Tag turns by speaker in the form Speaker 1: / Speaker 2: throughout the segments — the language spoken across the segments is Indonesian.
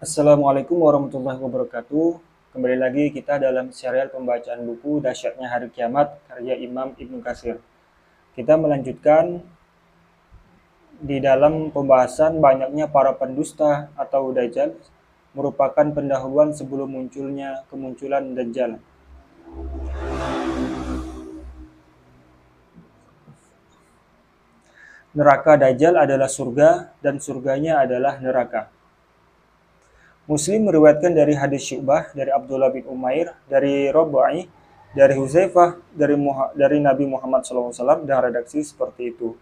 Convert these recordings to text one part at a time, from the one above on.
Speaker 1: Assalamualaikum warahmatullahi wabarakatuh. Kembali lagi kita dalam serial pembacaan buku Dahsyatnya Hari Kiamat karya Imam Ibnu Katsir. Kita melanjutkan di dalam pembahasan banyaknya para pendusta atau Dajjal merupakan pendahuluan sebelum munculnya kemunculan Dajjal. Neraka Dajjal adalah surga dan surganya adalah neraka. Muslim meriwayatkan dari hadis Syu'bah, dari Abdullah bin Umair, dari Rabai, dari Huzaifah, dari Nabi Muhammad SAW, dan redaksi seperti itu.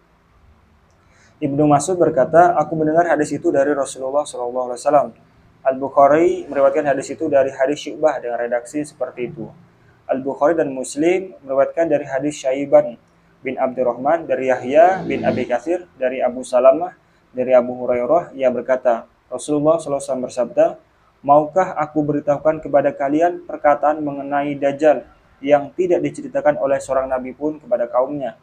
Speaker 1: Ibnu Mas'ud berkata, aku mendengar hadis itu dari Rasulullah SAW. Al-Bukhari meriwayatkan hadis itu dari hadis Syu'bah dengan redaksi seperti itu. Al-Bukhari dan Muslim meriwayatkan dari hadis Syaiban bin Abdurrahman, dari Yahya bin Abi Katsir, dari Abu Salamah, dari Abu Hurairah, ia berkata, Rasulullah SAW bersabda, maukah aku beritahukan kepada kalian perkataan mengenai Dajjal yang tidak diceritakan oleh seorang nabi pun kepada kaumnya.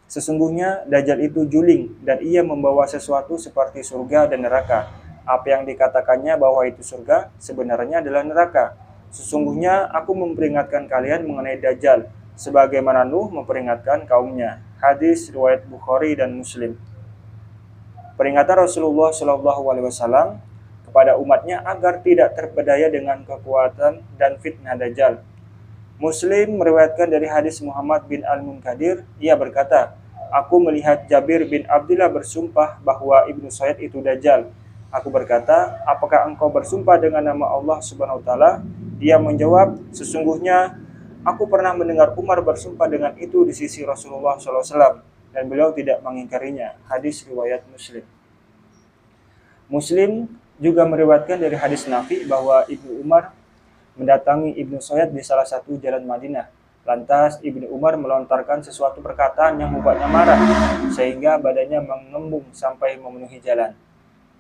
Speaker 1: Sesungguhnya Dajjal itu juling dan ia membawa sesuatu seperti surga dan neraka. Apa yang dikatakannya bahwa itu surga sebenarnya adalah neraka. Sesungguhnya aku memperingatkan kalian mengenai Dajjal sebagaimana Nuh memperingatkan kaumnya. Hadis riwayat Bukhari dan Muslim. Peringatan Rasulullah SAW kepada umatnya agar tidak terpedaya dengan kekuatan dan fitnah Dajjal. Muslim meriwayatkan dari hadis Muhammad bin Al-Munkadir, ia berkata, aku melihat Jabir bin Abdullah bersumpah bahwa Ibnu Sayyid itu Dajjal. Aku berkata, apakah engkau bersumpah dengan nama Allah Subhanahu wa taala? Dia menjawab, sesungguhnya aku pernah mendengar Umar bersumpah dengan itu di sisi Rasulullah SAW dan beliau tidak mengingkarinya. Hadis riwayat Muslim. Muslim juga meriwayatkan dari hadis Nafi bahwa Ibnu Umar mendatangi Ibnu Sayyid di salah satu jalan Madinah. Lantas Ibnu Umar melontarkan sesuatu perkataan yang membuatnya marah, sehingga badannya mengembung sampai memenuhi jalan.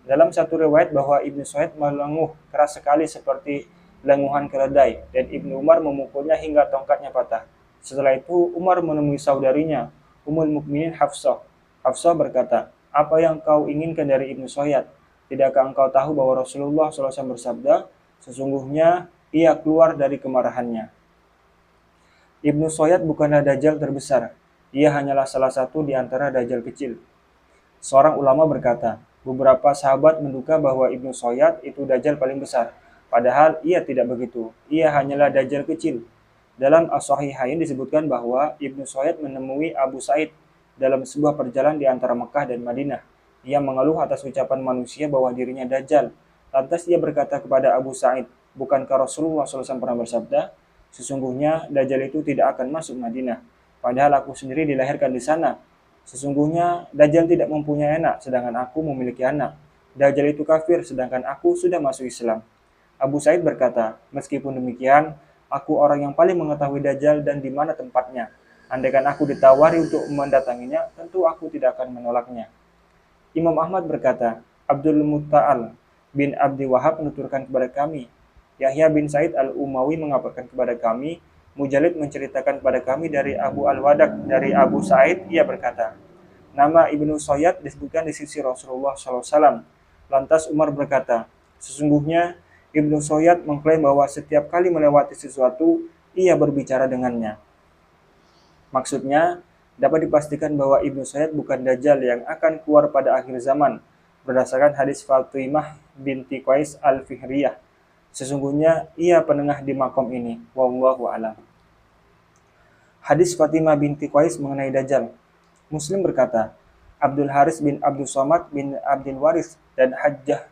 Speaker 1: Dalam satu riwayat bahwa Ibnu Sayyid melenguh keras sekali seperti lenguhan keledai, dan Ibnu Umar memukulnya hingga tongkatnya patah. Setelah itu Umar menemui saudarinya, Ummul Mukminin Hafsah. Hafsah berkata, apa yang kau inginkan dari Ibnu Sayyid? Tidakkah engkau tahu bahwa Rasulullah SAW bersabda, sesungguhnya ia keluar dari kemarahannya. Ibnu Sayyid bukanlah Dajjal terbesar, ia hanyalah salah satu di antara Dajjal kecil. Seorang ulama berkata, beberapa sahabat menduga bahwa Ibnu Sayyid itu Dajjal paling besar, padahal ia tidak begitu, ia hanyalah Dajjal kecil. Dalam As-Sahihain disebutkan bahwa Ibnu Sayyid menemui Abu Sa'id dalam sebuah perjalanan di antara Mekah dan Madinah. Ia mengeluh atas ucapan manusia bahwa dirinya Dajjal. Lantas ia berkata kepada Abu Sa'id, bukankah Rasulullah SAW pernah bersabda, sesungguhnya Dajjal itu tidak akan masuk Madinah, padahal aku sendiri dilahirkan di sana. Sesungguhnya Dajjal tidak mempunyai anak, sedangkan aku memiliki anak. Dajjal itu kafir, sedangkan aku sudah masuk Islam. Abu Sa'id berkata, meskipun demikian, aku orang yang paling mengetahui Dajjal dan di mana tempatnya. Andaikan aku ditawari untuk mendatanginya, tentu aku tidak akan menolaknya. Imam Ahmad berkata, Abdul Mutta'al bin Abdi Wahab menuturkan kepada kami, Yahya bin Said al-Umawi mengabarkan kepada kami, Mujalid menceritakan kepada kami dari Abu Al-Wadak, dari Abu Sa'id, ia berkata, nama Ibnu Sayyid disebutkan di sisi Rasulullah SAW. Lantas Umar berkata, sesungguhnya Ibnu Sayyid mengklaim bahwa setiap kali melewati sesuatu, ia berbicara dengannya. Maksudnya, dapat dipastikan bahwa Ibnu Sayyid bukan Dajjal yang akan keluar pada akhir zaman, berdasarkan hadis Fatimah binti Qais al-Fihriyah. Sesungguhnya ia penengah di makom ini. Wallahu a'lam. Hadis Fatimah binti Qais mengenai Dajjal. Muslim berkata, Abdul Haris bin Abdul Somad bin Abdul Waris dan Hajjah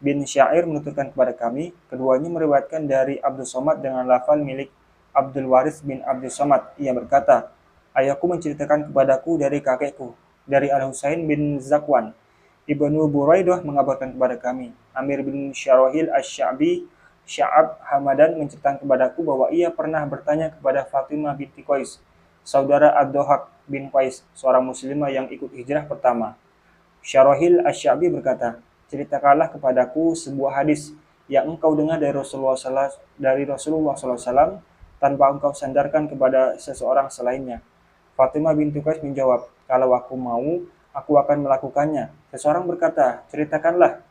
Speaker 1: bin Syair menuturkan kepada kami, keduanya meriwayatkan dari Abdul Somad dengan lafal milik Abdul Waris bin Abdul Somad. Ia berkata, ayahku menceritakan kepadaku dari kakekku, dari Al-Husain bin Zakwan. Ibnu Buraidah mengabarkan kepada kami, Amir bin Syarahil Asy-Sya'bi, Sya'ab Hamadan menceritakan kepadaku bahwa ia pernah bertanya kepada Fatimah binti Qais, saudara Ad-Dhahak bin Qais, seorang muslimah yang ikut hijrah pertama. Syarahil Asy-Sya'bi berkata, ceritakanlah kepadaku sebuah hadis yang engkau dengar dari Rasulullah SAW tanpa engkau sandarkan kepada seseorang selainnya. Fatimah binti Qais menjawab, kalau aku mau, aku akan melakukannya. Seseorang berkata, ceritakanlah.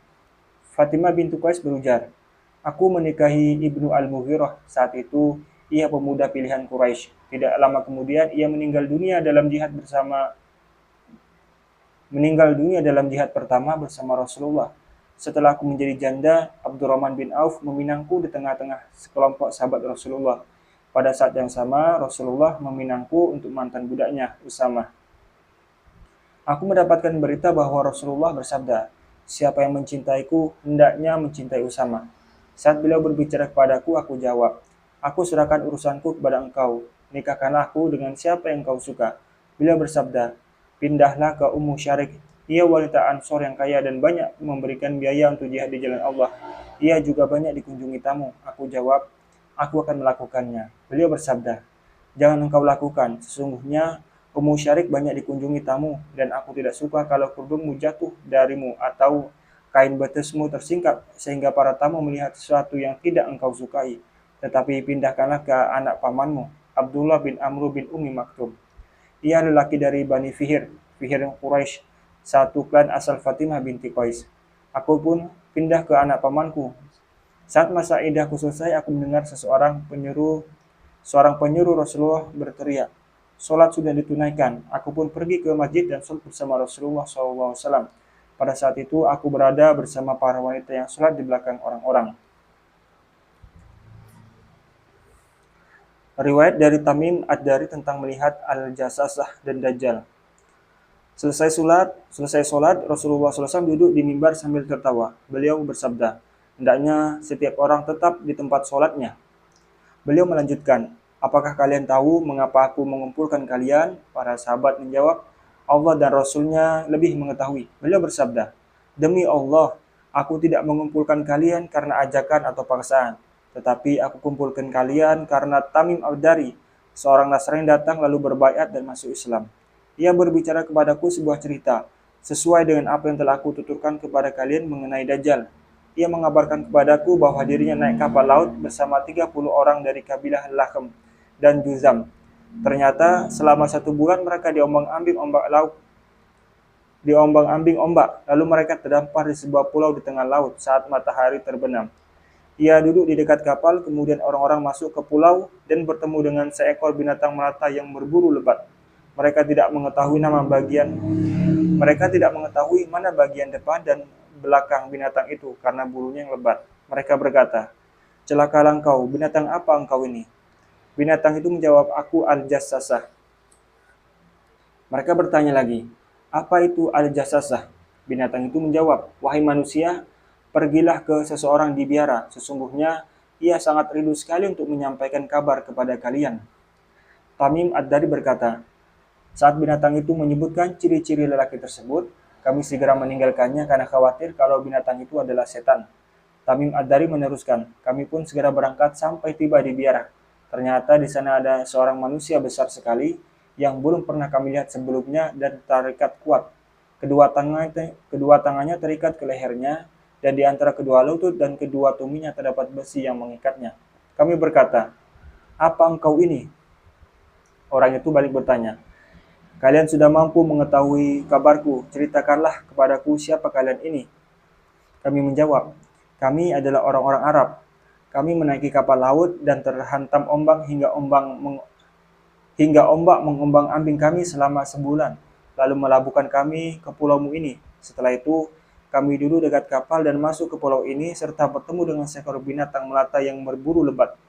Speaker 1: Fatimah bintu Qais berujar, aku menikahi Ibnu Al-Mughirah. Saat itu ia pemuda pilihan Quraisy. Tidak lama kemudian ia meninggal dunia dalam jihad pertama bersama Rasulullah. Setelah aku menjadi janda, Abdurrahman bin Auf meminangku di tengah-tengah sekelompok sahabat Rasulullah. Pada saat yang sama, Rasulullah meminangku untuk mantan budaknya, Usamah. Aku mendapatkan berita bahwa Rasulullah bersabda, siapa yang mencintaiku, hendaknya mencintai Usamah. Saat beliau berbicara kepadaku, aku jawab, aku serahkan urusanku kepada engkau. Nikahkanlah aku dengan siapa yang kau suka. Beliau bersabda, pindahlah ke Ummu Syarik. Ia wanita Ansor yang kaya dan banyak memberikan biaya untuk jihad di jalan Allah. Ia juga banyak dikunjungi tamu. Aku jawab, aku akan melakukannya. Beliau bersabda, jangan engkau lakukan. Sesungguhnya Ummu Syarik banyak dikunjungi tamu, dan aku tidak suka kalau kerudungmu jatuh darimu atau kain betismu tersingkap sehingga para tamu melihat sesuatu yang tidak engkau sukai. Tetapi pindahkanlah ke anak pamanmu, Abdullah bin Amr bin Ummi Maktum. Ia lelaki dari Bani Fihir Quraisy, satu klan asal Fatimah binti Qais. Aku pun pindah ke anak pamanku. Saat masa idahku selesai, aku mendengar seorang penyuruh Rasulullah berteriak, "Salat sudah ditunaikan." Aku pun pergi ke masjid dan salat bersama Rasulullah SAW. Pada saat itu, aku berada bersama para wanita yang salat di belakang orang-orang. Riwayat dari Tamim Ad-Dari tentang melihat Al-Jassasah dan Dajjal. Selesai solat, Rasulullah SAW duduk di mimbar sambil tertawa. Beliau bersabda, hendaknya setiap orang tetap di tempat solatnya. Beliau melanjutkan, apakah kalian tahu mengapa aku mengumpulkan kalian? Para sahabat menjawab, Allah dan Rasulnya lebih mengetahui. Beliau bersabda, demi Allah, aku tidak mengumpulkan kalian karena ajakan atau paksaan. Tetapi aku kumpulkan kalian karena Tamim Ad-Dari, seorang Nasrani datang lalu berbaiat dan masuk Islam. Ia berbicara kepadaku sebuah cerita, sesuai dengan apa yang telah aku tuturkan kepada kalian mengenai Dajjal. Ia mengabarkan kepadaku bahwa dirinya naik kapal laut bersama 30 orang dari kabilah Lakhm dan Juzam. Ternyata selama 1 bulan mereka diombang-ambing ombak, lalu mereka terdampar di sebuah pulau di tengah laut saat matahari terbenam. Ia duduk di dekat kapal, kemudian orang-orang masuk ke pulau dan bertemu dengan seekor binatang melata yang berburu lebat. Mereka tidak mengetahui mana bagian depan dan belakang binatang itu karena bulunya yang lebat. Mereka berkata, celakalah engkau, binatang apa engkau ini? Binatang itu menjawab, aku Al-Jassasah. Mereka bertanya lagi, apa itu Al-Jassasah? Binatang itu menjawab, wahai manusia, pergilah ke seseorang di biara, sesungguhnya ia sangat rindu sekali untuk menyampaikan kabar kepada kalian. Tamim Ad-Dari berkata, saat binatang itu menyebutkan ciri-ciri lelaki tersebut, kami segera meninggalkannya karena khawatir kalau binatang itu adalah setan. Tamim Ad-Dari meneruskan, kami pun segera berangkat sampai tiba di biara. Ternyata di sana ada seorang manusia besar sekali yang belum pernah kami lihat sebelumnya dan terikat kuat. Kedua tangannya terikat ke lehernya, dan di antara kedua lutut dan kedua tuminya terdapat besi yang mengikatnya. Kami berkata, apa engkau ini? Orang itu balik bertanya, kalian sudah mampu mengetahui kabarku, ceritakanlah kepadaku siapa kalian ini. Kami menjawab, kami adalah orang-orang Arab. Kami menaiki kapal laut dan terhantam ombak hingga ombak mengombang-ambing kami selama sebulan, lalu melabuhkan kami ke pulaumu ini. Setelah itu, kami duduk dekat kapal dan masuk ke pulau ini serta bertemu dengan seekor binatang melata yang berburu lebat.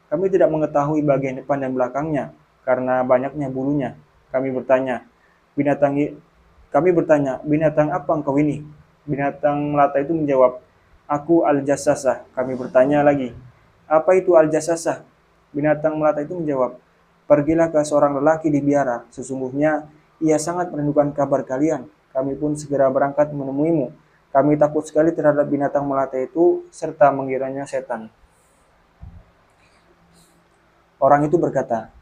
Speaker 1: Kami tidak mengetahui bagian depan dan belakangnya karena banyaknya bulunya. Kami bertanya, binatang apa engkau ini? Binatang melata itu menjawab, aku Al-Jassasah. Kami bertanya lagi, apa itu Al-Jassasah? Binatang melata itu menjawab, pergilah ke seorang lelaki di biara, sesungguhnya ia sangat merindukan kabar kalian. Kami pun segera berangkat menemuimu. Kami takut sekali terhadap binatang melata itu, serta mengiranya setan. Orang itu berkata,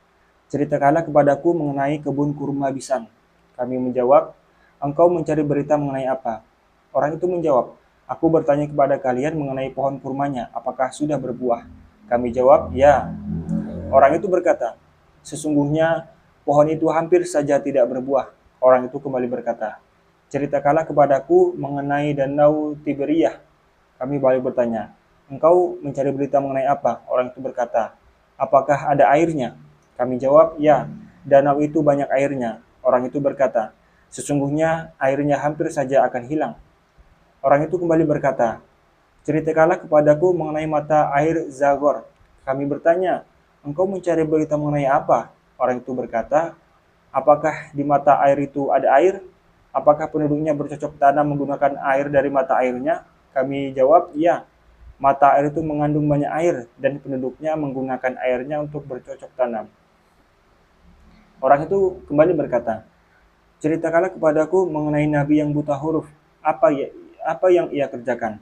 Speaker 1: ceritakanlah kepadaku mengenai kebun kurma Bisan. Kami menjawab, engkau mencari berita mengenai apa? Orang itu menjawab, aku bertanya kepada kalian mengenai pohon kurmanya, apakah sudah berbuah? Kami jawab, ya. Orang itu berkata, sesungguhnya pohon itu hampir saja tidak berbuah. Orang itu kembali berkata, ceritakanlah kepadaku mengenai danau Tiberiyah. Kami balik bertanya, engkau mencari berita mengenai apa? Orang itu berkata, apakah ada airnya? Kami jawab, ya, danau itu banyak airnya. Orang itu berkata, sesungguhnya airnya hampir saja akan hilang. Orang itu kembali berkata, ceritakanlah kepadaku mengenai mata air Zagor. Kami bertanya, engkau mencari berita mengenai apa? Orang itu berkata, apakah di mata air itu ada air? Apakah penduduknya bercocok tanam menggunakan air dari mata airnya? Kami jawab, ya. Mata air itu mengandung banyak air dan penduduknya menggunakan airnya untuk bercocok tanam. Orang itu kembali berkata, ceritakanlah kepadaku mengenai nabi yang buta huruf. Apa yang ia kerjakan?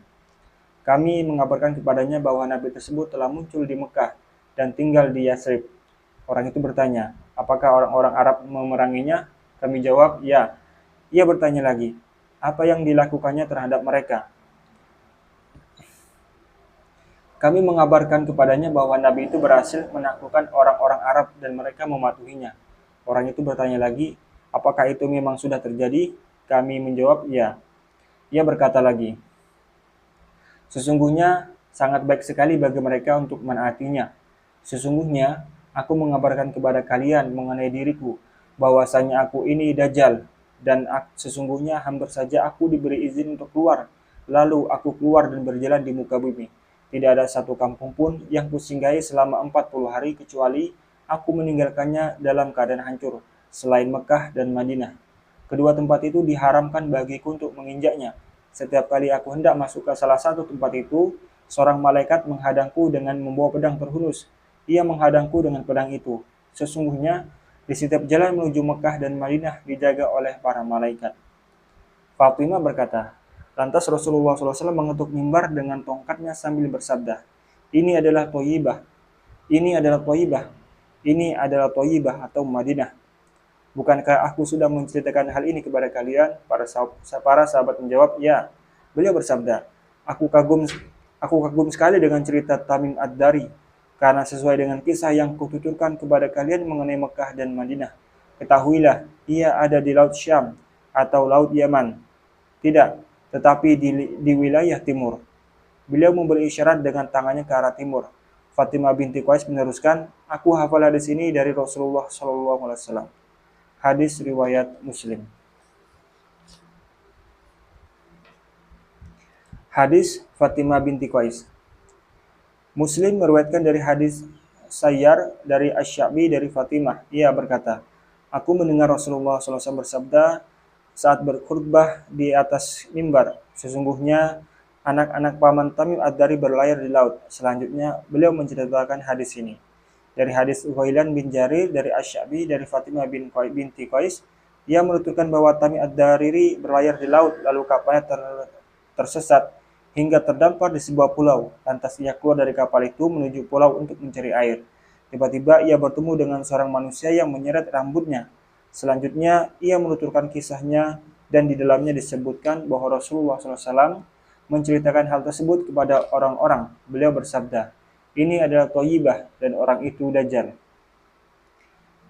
Speaker 1: Kami mengabarkan kepadanya bahwa nabi tersebut telah muncul di Mekah dan tinggal di Yasrib. Orang itu bertanya, apakah orang-orang Arab memeranginya? Kami jawab, ya. Ia bertanya lagi, apa yang dilakukannya terhadap mereka? Kami mengabarkan kepadanya bahwa nabi itu berhasil menaklukkan orang-orang Arab dan mereka mematuhinya. Orang itu bertanya lagi, apakah itu memang sudah terjadi? Kami menjawab, ya. Ia berkata lagi, sesungguhnya sangat baik sekali bagi mereka untuk menaatinya. Sesungguhnya aku mengabarkan kepada kalian mengenai diriku, bahwasanya aku ini Dajjal, dan sesungguhnya hampir saja aku diberi izin untuk keluar. Lalu aku keluar dan berjalan di muka bumi. Tidak ada satu kampung pun yang kusinggahi selama 40 hari kecuali aku meninggalkannya dalam keadaan hancur, selain Mekah dan Madinah. Kedua tempat itu diharamkan bagiku untuk menginjaknya. Setiap kali aku hendak masuk ke salah satu tempat itu, seorang malaikat menghadangku dengan membawa pedang terhunus. Ia menghadangku dengan pedang itu. Sesungguhnya, di setiap jalan menuju Mekah dan Madinah dijaga oleh para malaikat. Fatimah berkata, lantas Rasulullah SAW mengetuk mimbar dengan tongkatnya sambil bersabda, ini adalah Thayyibah, ini adalah Thayyibah, ini adalah Thayyibah atau Madinah. Bukankah aku sudah menceritakan hal ini kepada kalian? Para sahabat menjawab, ya. Beliau bersabda, aku kagum sekali dengan cerita Tamim Ad-Dari, karena sesuai dengan kisah yang kututurkan kepada kalian mengenai Mekah dan Madinah. Ketahuilah, ia ada di Laut Syam atau Laut Yaman. Tidak, tetapi di wilayah timur. Beliau memberi isyarat dengan tangannya ke arah timur. Fatimah binti Qais meneruskan, aku hafal hadis ini dari Rasulullah SAW. Hadis riwayat Muslim. Hadis Fatimah binti Qais. Muslim meriwayatkan dari hadis Sayyar dari Asy-Sya'bi dari Fatimah. Ia berkata, aku mendengar Rasulullah SAW bersabda saat berkhutbah di atas mimbar, sesungguhnya anak-anak paman Tamim Ad-Dari berlayar di laut. Selanjutnya beliau menceritakan hadis ini. Dari hadis Ughailan bin Jarir dari Asy-Sya'bi dari Fatimah binti Qais, ia menuturkan bahwa Tamim Ad-Dariri berlayar di laut lalu kapalnya tersesat hingga terdampar di sebuah pulau. Lantas ia keluar dari kapal itu menuju pulau untuk mencari air. Tiba-tiba ia bertemu dengan seorang manusia yang menyeret rambutnya. Selanjutnya ia menuturkan kisahnya dan di dalamnya disebutkan bahwa Rasulullah SAW menceritakan hal tersebut kepada orang-orang. Beliau bersabda, ini adalah Thayyibah dan orang itu Dajjal.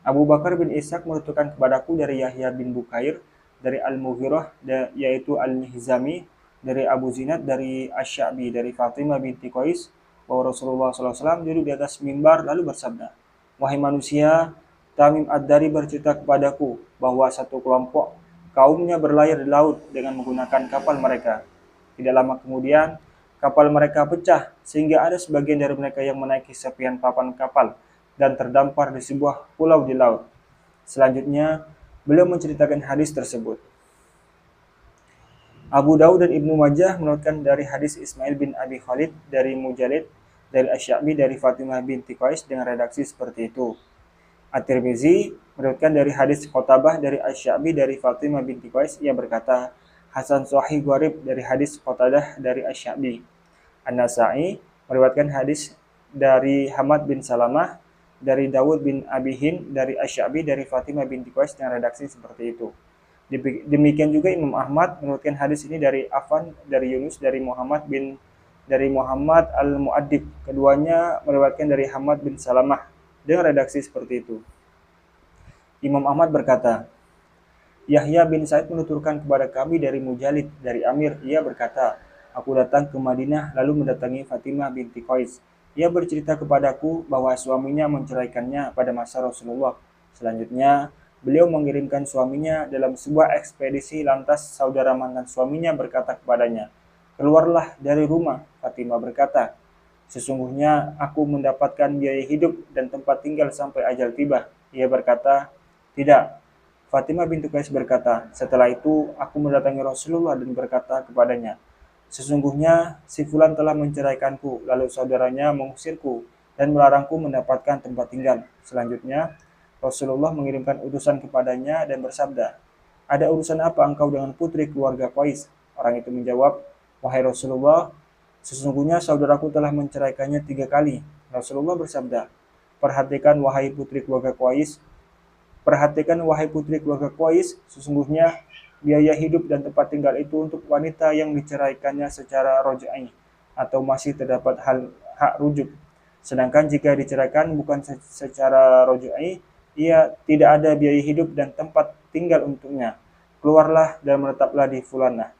Speaker 1: Abu Bakar bin Ishaq menuturkan kepadaku dari Yahya bin Bukair, dari Al-Mughirah, yaitu Al-Mihzami, dari Abu Zinad, dari Asy-Sya'bi, dari Fatimah binti Qais, bahwa Rasulullah SAW duduk di atas mimbar lalu bersabda, wahai manusia, Tamim Ad-Dari bercerita kepadaku bahwa satu kelompok kaumnya berlayar di laut dengan menggunakan kapal mereka. Tidak lama kemudian, kapal mereka pecah sehingga ada sebagian dari mereka yang menaiki serpihan papan kapal dan terdampar di sebuah pulau di laut. Selanjutnya, beliau menceritakan hadis tersebut. Abu Daud dan Ibnu Majah menurutkan dari hadis Ismail bin Abi Khalid dari Mujalid dari Asy-Sya'bi dari Fatimah binti Qais dengan redaksi seperti itu. At-Tirmizi menurutkan dari hadis Qotabah dari Asy-Sya'bi dari Fatimah binti Qais, ia berkata, Hasan Sahih Gharib dari hadis Qatadah dari Asy-Sya'bi. An-Nasa'i meriwayatkan hadis dari Hamad bin Salamah dari Dawud bin Abi Hind dari Asy-Sya'bi dari Fatimah binti Qais dengan redaksi seperti itu. Demikian juga Imam Ahmad menurutkan hadis ini dari Affan dari Yunus dari Muhammad Al-Mu'addib. Keduanya meriwayatkan dari Hamad bin Salamah dengan redaksi seperti itu. Imam Ahmad berkata, Yahya bin Sa'id menuturkan kepada kami dari Mujalid dari Amir, ia berkata, Aku datang ke Madinah lalu mendatangi Fatimah binti Qais. Ia bercerita kepadaku bahwa suaminya menceraikannya pada masa Rasulullah. Selanjutnya, beliau mengirimkan suaminya dalam sebuah ekspedisi, lantas saudara mantan suaminya berkata kepadanya, "Keluarlah dari rumah." Fatimah berkata, "Sesungguhnya aku mendapatkan biaya hidup dan tempat tinggal sampai ajal tiba." Ia berkata, "Tidak." Fatimah binti Qais berkata, "Setelah itu aku mendatangi Rasulullah dan berkata kepadanya, sesungguhnya si fulan telah menceraikanku, lalu saudaranya mengusirku dan melarangku mendapatkan tempat tinggal." Selanjutnya, Rasulullah mengirimkan utusan kepadanya dan bersabda, "Ada urusan apa engkau dengan putri keluarga Qais?" Orang itu menjawab, "Wahai Rasulullah, sesungguhnya saudaraku telah menceraikannya 3 kali." Rasulullah bersabda, "Perhatikan wahai putri keluarga Qais, Perhatikan wahai putri keluarga Qais, sesungguhnya biaya hidup dan tempat tinggal itu untuk wanita yang diceraikannya secara rojai atau masih terdapat hak rujuk. Sedangkan jika diceraikan bukan secara rojai, ia tidak ada biaya hidup dan tempat tinggal untuknya. Keluarlah dan menetaplah di Fulanah."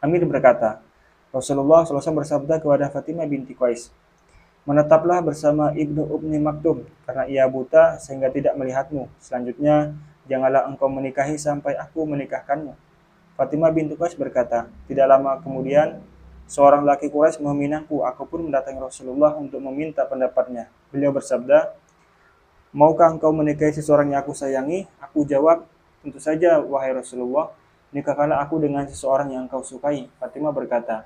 Speaker 1: Amir berkata, Rasulullah SAW bersabda kepada Fatimah binti Qais, "Menetaplah bersama Ibnu Ummi Maktum, karena ia buta sehingga tidak melihatmu. Selanjutnya, janganlah engkau menikahi sampai aku menikahkanmu." Fatimah bintu Qais berkata, "Tidak lama kemudian, seorang laki Quraisy meminangku. Aku pun mendatangi Rasulullah untuk meminta pendapatnya. Beliau bersabda, 'Maukah engkau menikahi seseorang yang aku sayangi?' Aku jawab, 'Tentu saja, wahai Rasulullah. Nikahkanlah aku dengan seseorang yang engkau sukai.' Fatimah berkata,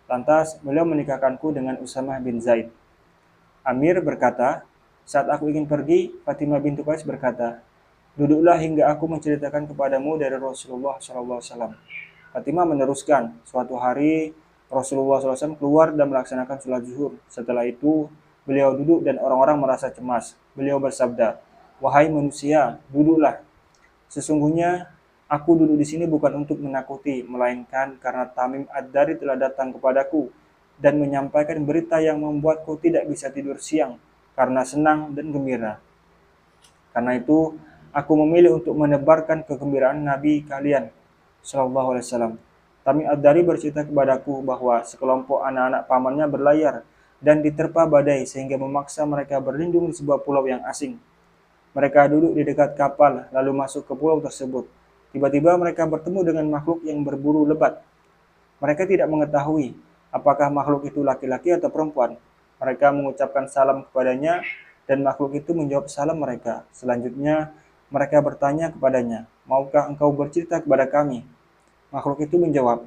Speaker 1: lantas beliau menikahkanku dengan Usamah bin Zaid." Amir berkata, "Saat aku ingin pergi, Fatimah bintu Qais berkata, 'Duduklah hingga aku menceritakan kepadamu dari Rasulullah SAW.' Fatimah meneruskan, "Suatu hari Rasulullah SAW keluar dan melaksanakan sholat zuhur. Setelah itu, beliau duduk dan orang-orang merasa cemas. Beliau bersabda, 'Wahai manusia, duduklah. Sesungguhnya aku duduk di sini bukan untuk menakuti, melainkan karena Tamim Ad-Dari telah datang kepadaku dan menyampaikan berita yang membuatku tidak bisa tidur siang karena senang dan gembira. Karena itu, aku memilih untuk menebarkan kegembiraan Nabi kalian, Shallallahu Alaihi Wasallam." Tamim Ad-Dari bercerita kepadaku bahwa sekelompok anak-anak pamannya berlayar dan diterpa badai sehingga memaksa mereka berlindung di sebuah pulau yang asing. Mereka duduk di dekat kapal lalu masuk ke pulau tersebut. Tiba-tiba mereka bertemu dengan makhluk yang berburu lebat. Mereka tidak mengetahui apakah makhluk itu laki-laki atau perempuan. Mereka mengucapkan salam kepadanya dan makhluk itu menjawab salam mereka. Selanjutnya mereka bertanya kepadanya, "Maukah engkau bercerita kepada kami?" Makhluk itu menjawab,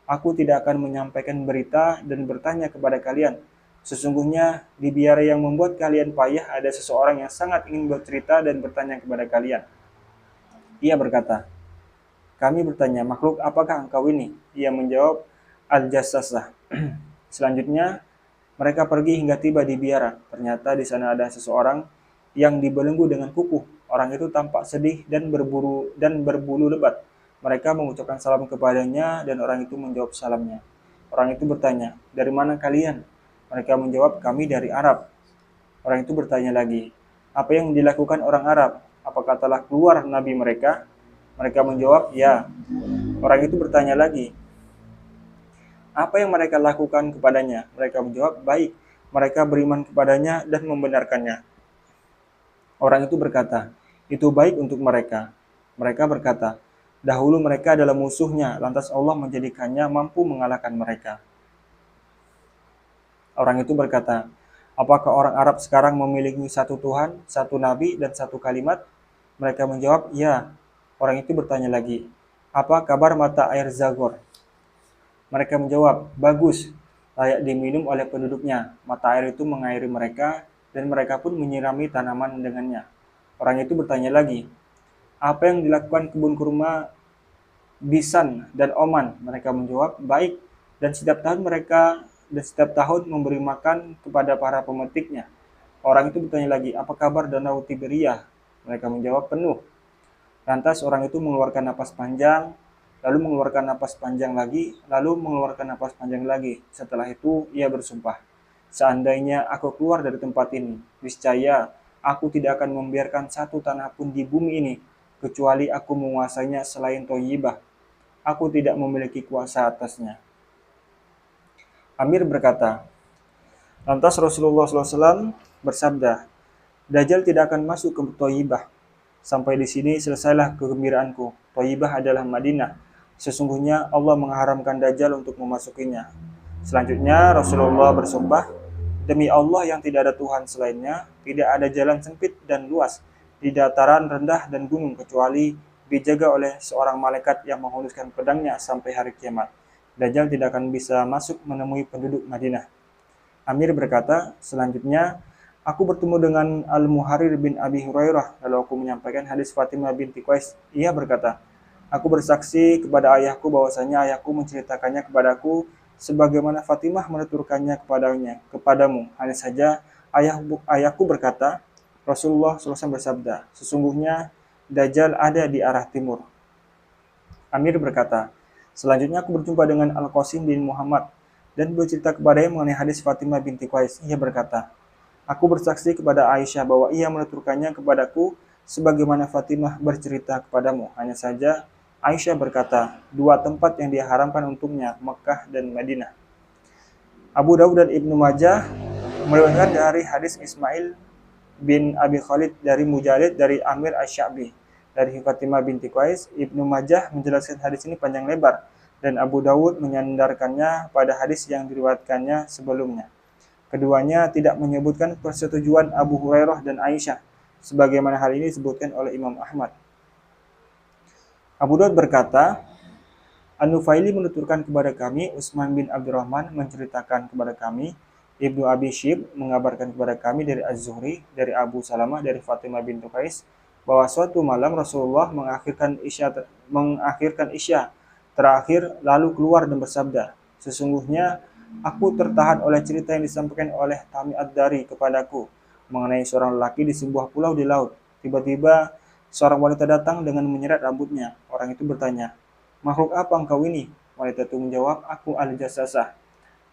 Speaker 1: "Aku tidak akan menyampaikan berita dan bertanya kepada kalian. Sesungguhnya di biara yang membuat kalian payah ada seseorang yang sangat ingin bercerita dan bertanya kepada kalian." Ia berkata, "Kami bertanya, makhluk apakah engkau ini?" Ia menjawab, "Al-Jassasah." Selanjutnya, mereka pergi hingga tiba di biara. Ternyata di sana ada seseorang yang dibelenggu dengan kukuh. Orang itu tampak sedih dan berbulu lebat. Mereka mengucapkan salam kepadanya dan orang itu menjawab salamnya. Orang itu bertanya, "Dari mana kalian?" Mereka menjawab, "Kami dari Arab." Orang itu bertanya lagi, "Apa yang dilakukan orang Arab? Apakah telah keluar nabi mereka?" Mereka menjawab, "Ya." Orang itu bertanya lagi, "Apa yang mereka lakukan kepadanya?" Mereka menjawab, "Baik, mereka beriman kepadanya dan membenarkannya." Orang itu berkata, "Itu baik untuk mereka." Mereka berkata, "Dahulu mereka adalah musuhnya, lantas Allah menjadikannya mampu mengalahkan mereka." Orang itu berkata, "Apakah orang Arab sekarang memiliki satu Tuhan, satu Nabi, dan satu kalimat?" Mereka menjawab, "Ya." Orang itu bertanya lagi, "Apa kabar mata air Zagor?" Mereka menjawab, "Bagus, layak diminum oleh penduduknya." Mata air itu mengairi mereka, dan mereka pun menyirami tanaman dengannya. Orang itu bertanya lagi, "Apa yang dilakukan kebun kurma Bisan dan Oman?" Mereka menjawab, "Baik, dan setiap tahun memberi makan kepada para pemetiknya." Orang itu bertanya lagi, "Apa kabar danau Tiberia?" Mereka menjawab, "Penuh." Lantas orang itu mengeluarkan napas panjang, lalu mengeluarkan napas panjang lagi, lalu mengeluarkan napas panjang lagi. Setelah itu ia bersumpah, "Seandainya aku keluar dari tempat ini, niscaya aku tidak akan membiarkan satu tanah pun di bumi ini, kecuali aku menguasainya selain Thayyibah. Aku tidak memiliki kuasa atasnya." Amir berkata, lantas Rasulullah SAW bersabda, Dajjal tidak akan masuk ke Thayyibah. Sampai di sini selesailah kegembiraanku. Thayyibah adalah Madinah. Sesungguhnya Allah mengharamkan Dajjal untuk memasukinya. Selanjutnya Rasulullah bersumpah, demi Allah yang tidak ada Tuhan selainnya, tidak ada jalan sempit dan luas di dataran rendah dan gunung kecuali dijaga oleh seorang malaikat yang menghunuskan pedangnya sampai hari kiamat. Dajjal tidak akan bisa masuk menemui penduduk Madinah. Amir berkata, selanjutnya, aku bertemu dengan Al-Muharir bin Abi Hurairah, lalu aku menyampaikan hadis Fatimah binti Qais. Ia berkata, aku bersaksi kepada ayahku bahwasanya ayahku menceritakannya kepadaku sebagaimana Fatimah menuturkannya kepadamu. Hanya saja ayahku berkata, Rasulullah SAW bersabda, sesungguhnya Dajjal ada di arah timur. Amir berkata, selanjutnya aku berjumpa dengan Al-Qasim bin Muhammad dan bercerita kepadanya mengenai hadis Fatimah binti Qais. Ia berkata, aku bersaksi kepada Aisyah bahwa ia menuturkannya kepadaku sebagaimana Fatimah bercerita kepadamu. Hanya saja Aisyah berkata, dua tempat yang diharamkan untuknya, Mekah dan Madinah. Abu Dawud dan Ibnu Majah meriwayatkan dari hadis Ismail bin Abi Khalid dari Mujalid dari Amir Asy-Sya'bi dari Fatimah binti Qais. Ibnu Majah menjelaskan hadis ini panjang lebar dan Abu Dawud menyandarkannya pada hadis yang diriwayatkannya sebelumnya. Keduanya tidak menyebutkan persetujuan Abu Hurairah dan Aisyah, sebagaimana hal ini disebutkan oleh Imam Ahmad. Abu Dawud berkata, An-Nufaili menuturkan kepada kami, Utsman bin Abdurrahman menceritakan kepada kami, Ibnu Abi Syib mengabarkan kepada kami dari Az-Zuhri, dari Abu Salamah, dari Fatimah bintu Qais, bahwa suatu malam Rasulullah mengakhirkan Isya terakhir lalu keluar dan bersabda, sesungguhnya aku tertahan oleh cerita yang disampaikan oleh Tamim Ad-Dari kepadaku mengenai seorang lelaki di sebuah pulau di laut. Tiba-tiba seorang wanita datang dengan menyeret rambutnya. Orang itu bertanya, makhluk apa engkau ini? Wanita itu menjawab, aku Al-Jassasah.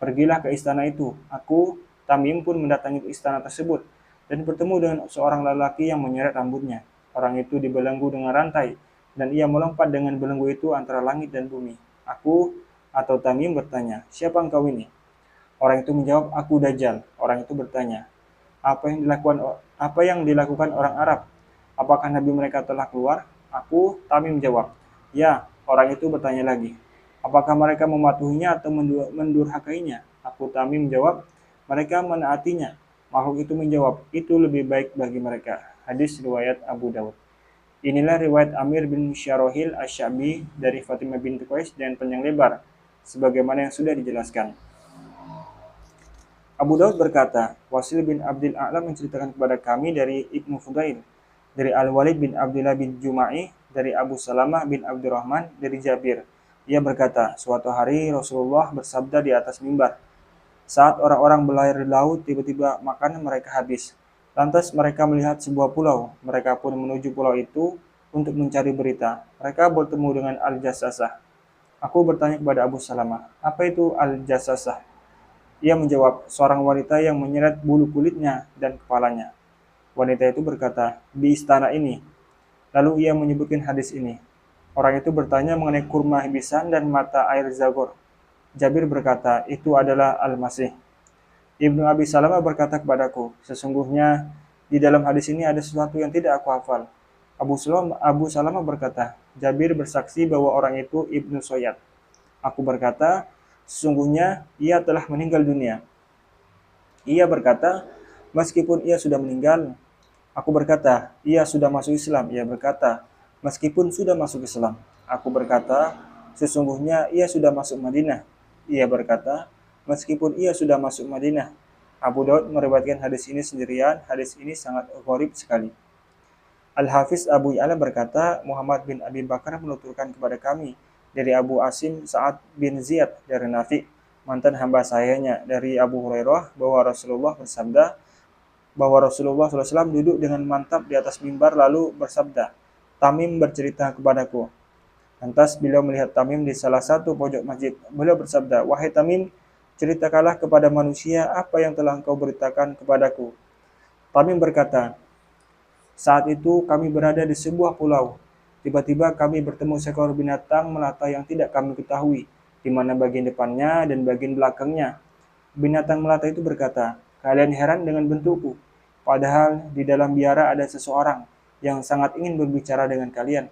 Speaker 1: Pergilah ke istana itu. Aku, Tamim pun mendatangi istana tersebut dan bertemu dengan seorang lelaki yang menyeret rambutnya. Orang itu dibelenggu dengan rantai dan ia melompat dengan belenggu itu antara langit dan bumi. Aku atau Tamim bertanya, siapa engkau ini? Orang itu menjawab, aku Dajjal. Orang itu bertanya, apa yang dilakukan orang Arab? Apakah nabi mereka telah keluar? Aku, Tamim menjawab, ya. Orang itu bertanya lagi, apakah mereka mematuhinya atau mendurhakainya? Aku, Tamim menjawab, mereka menaatinya. Makhluk itu menjawab, itu lebih baik bagi mereka. Hadis riwayat Abu Dawud. Inilah riwayat Amir bin Syarahil Asy-Sya'bi dari Fatimah binti Qais dan panjang lebar, sebagaimana yang sudah dijelaskan. Abu Dawud berkata, Wasil bin Abdul A'la menceritakan kepada kami dari Ibnu Fudail, dari Al-Walid bin Abdullah bin Juma'i, dari Abu Salamah bin Abdurrahman, dari Jabir. Ia berkata, suatu hari Rasulullah bersabda di atas mimbar, saat orang-orang berlayar di laut, tiba-tiba makanan mereka habis. Lantas mereka melihat sebuah pulau. Mereka pun menuju pulau itu untuk mencari berita. Mereka bertemu dengan Al-Jassasah. Aku bertanya kepada Abu Salamah, apa itu Al-Jassasah? Ia menjawab, seorang wanita yang menyeret bulu kulitnya dan kepalanya. Wanita itu berkata, di istana ini. Lalu ia menyebutkan hadis ini. Orang itu bertanya mengenai kurma hibisan dan mata air Zagor. Jabir berkata, itu adalah Al-Masih. Ibnu Abi Salamah berkata kepadaku, sesungguhnya di dalam hadis ini ada sesuatu yang tidak aku hafal. Abu Salamah berkata, Jabir bersaksi bahwa orang itu Ibnu Soyad. Aku berkata, sesungguhnya ia telah meninggal dunia. Ia berkata, meskipun ia sudah meninggal. Aku berkata, ia sudah masuk Islam. Ia berkata, meskipun sudah masuk Islam. Aku berkata, sesungguhnya ia sudah masuk Madinah. Ia berkata, meskipun ia sudah masuk Madinah. Abu Daud meriwayatkan hadis ini sendirian. Hadis ini sangat gharib sekali. Al-Hafiz Abu Ya'la berkata, Muhammad bin Abi Bakar menuturkan kepada kami dari Abu Asim Sa'ad bin Ziyad dari Nafi, mantan hamba sayanya, dari Abu Hurairah bahwa Rasulullah bersabda, bahwa Rasulullah SAW duduk dengan mantap di atas mimbar lalu bersabda, Tamim bercerita kepadaku. Lantas beliau melihat Tamim di salah satu pojok masjid. Beliau bersabda, wahai Tamim, ceritakanlah kepada manusia apa yang telah engkau beritakan kepadaku. Tamim berkata, saat itu kami berada di sebuah pulau. Tiba-tiba kami bertemu seekor binatang melata yang tidak kami ketahui, di mana bagian depannya dan bagian belakangnya. Binatang melata itu berkata, "Kalian heran dengan bentukku, padahal di dalam biara ada seseorang yang sangat ingin berbicara dengan kalian."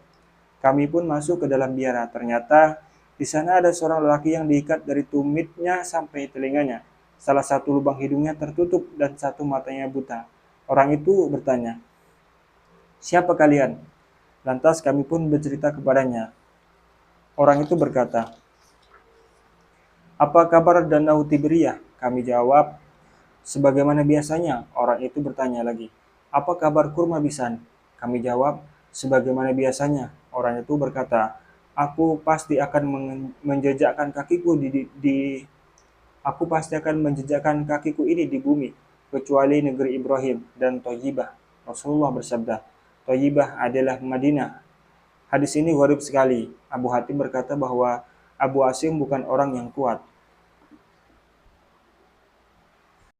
Speaker 1: Kami pun masuk ke dalam biara. Ternyata di sana ada seorang lelaki yang diikat dari tumitnya sampai telinganya. Salah satu lubang hidungnya tertutup dan satu matanya buta. Orang itu bertanya, "Siapa kalian?" Lantas kami pun bercerita kepadanya. Orang itu berkata, "Apa kabar Danau Tiberia?" Kami jawab, "Sebagaimana biasanya." Orang itu bertanya lagi, "Apa kabar Kurma Bisan?" Kami jawab, "Sebagaimana biasanya." Orang itu berkata, "Aku pasti akan menjejakkan kakiku aku pasti akan menjejakkan kakiku ini di bumi, kecuali negeri Ibrahim dan Thayyibah." Rasulullah bersabda, "Thayyibah adalah Madinah." Hadis ini gharib sekali. Abu Hatim berkata bahwa Abu Asim bukan orang yang kuat.